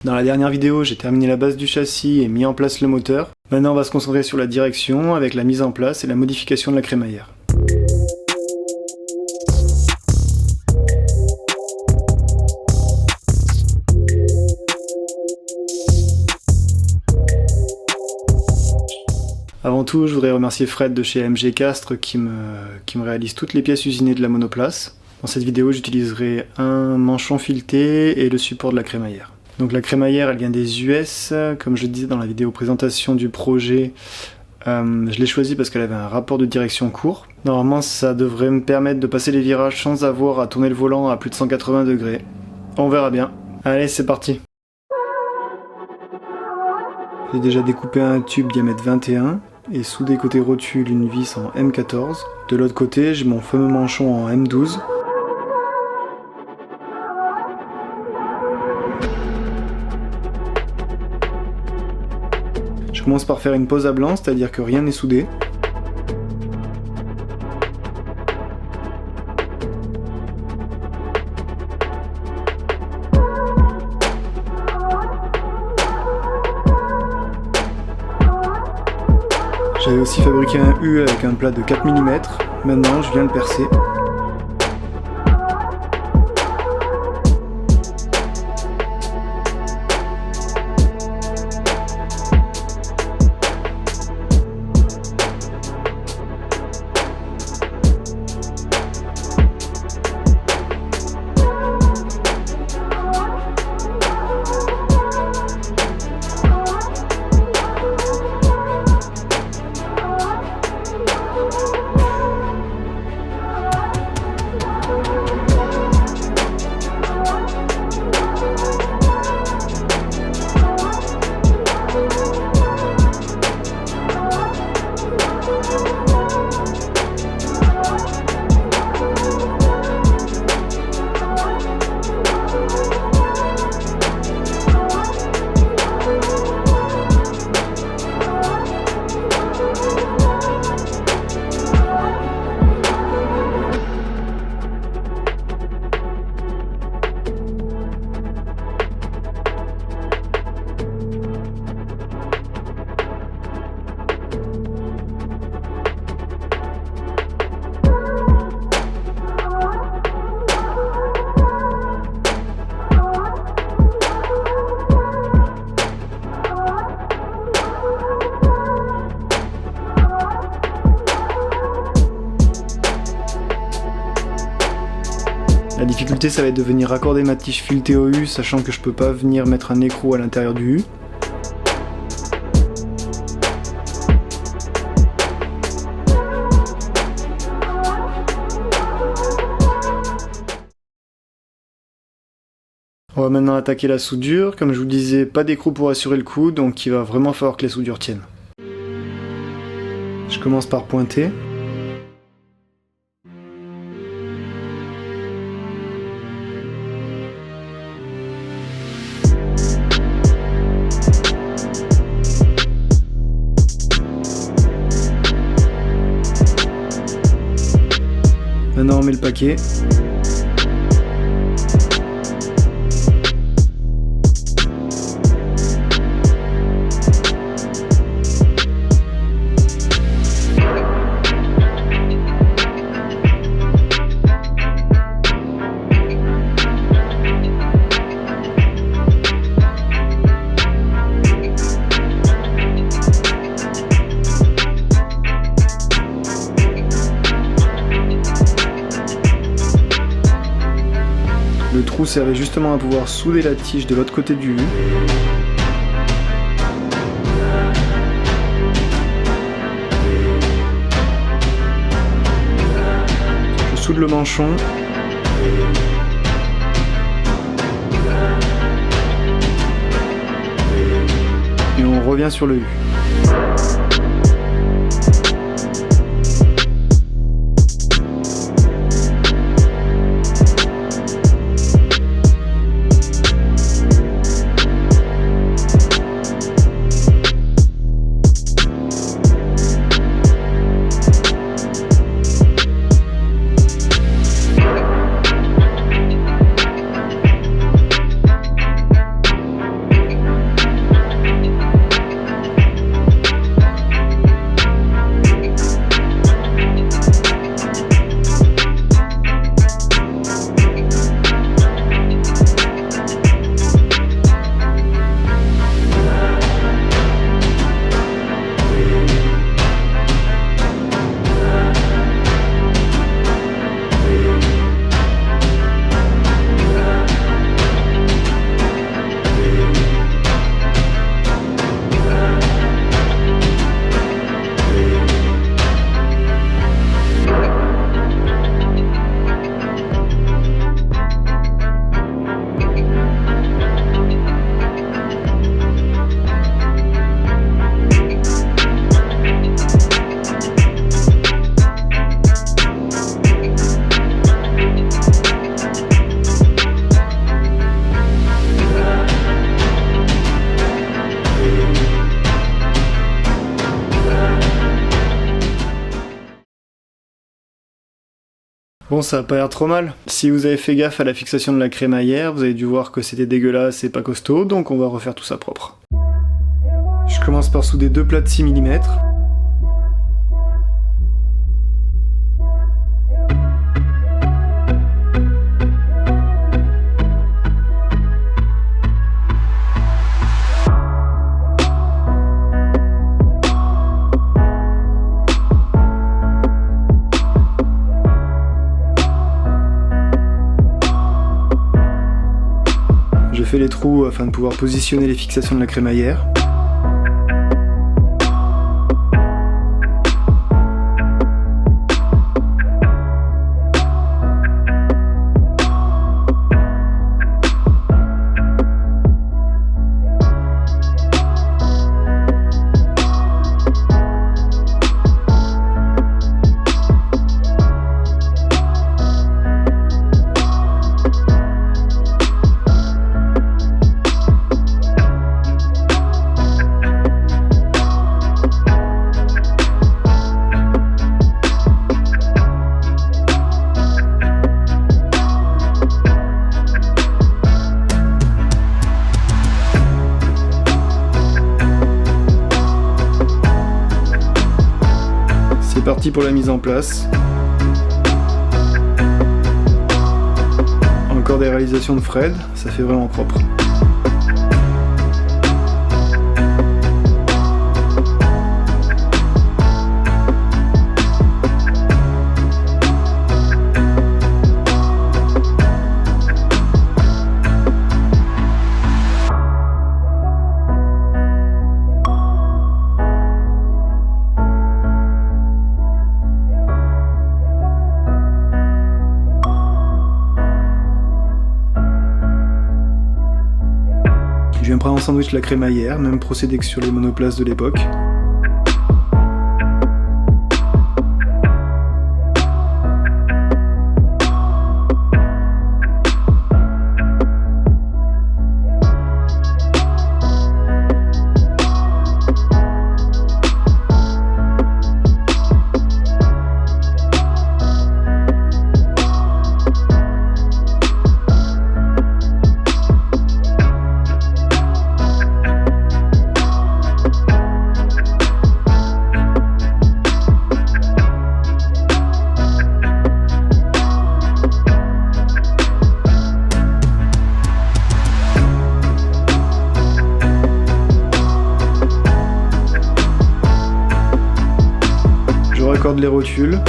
Dans la dernière vidéo, j'ai terminé la base du châssis et mis en place le moteur. Maintenant, on va se concentrer sur la direction avec la mise en place et la modification de la crémaillère. Avant tout, je voudrais remercier Fred de chez AMG Castres qui me réalise toutes les pièces usinées de la monoplace. Dans cette vidéo, j'utiliserai un manchon fileté et le support de la crémaillère. Donc la crémaillère, elle vient des US, comme je le disais dans la vidéo présentation du projet. Je l'ai choisie parce qu'elle avait un rapport de direction court. Normalement, ça devrait me permettre de passer les virages sans avoir à tourner le volant à plus de 180 degrés. On verra bien. Allez, c'est parti. J'ai déjà découpé un tube diamètre 21 et soudé côté rotule une vis en M14. De l'autre côté, j'ai mon fameux manchon en M12. Je commence par faire une pose à blanc, c'est-à-dire que rien n'est soudé. J'avais aussi fabriqué un U avec un plat de 4 mm, maintenant je viens le percer. La difficulté, ça va être de venir raccorder ma tige filetée au U, sachant que je peux pas venir mettre un écrou à l'intérieur du U. On va maintenant attaquer la soudure. Comme je vous disais, pas d'écrou pour assurer le coup, donc il va vraiment falloir que les soudures tiennent. Je commence par pointer. Maintenant on met le paquet. Le trou servait justement à pouvoir souder la tige de l'autre côté du U. Je soude le manchon. Et on revient sur le U. Bon, ça a pas l'air trop mal. Si vous avez fait gaffe à la fixation de la crémaillère, vous avez dû voir que c'était dégueulasse et pas costaud, donc on va refaire tout ça propre. Je commence par souder deux plats de 6 mm. Je fais les trous afin de pouvoir positionner les fixations de la crémaillère. C'est parti pour la mise en place. Encore des réalisations de Fred, ça fait vraiment propre. Je viens prendre en sandwich la crémaillère, même procédé que sur les monoplaces de l'époque. Je raccorde les rotules.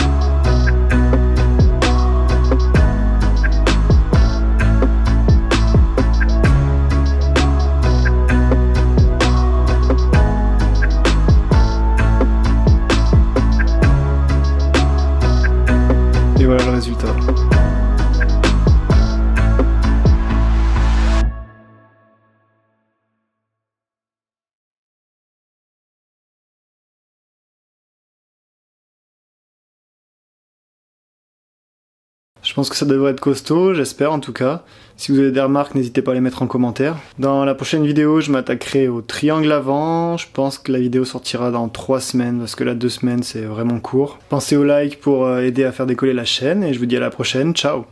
Et voilà le résultat. Je pense que ça devrait être costaud, j'espère en tout cas. Si vous avez des remarques, n'hésitez pas à les mettre en commentaire. Dans la prochaine vidéo, je m'attaquerai au triangle avant. Je pense que la vidéo sortira dans 3 semaines, parce que là 2 semaines c'est vraiment court. Pensez au like pour aider à faire décoller la chaîne, et je vous dis à la prochaine, ciao!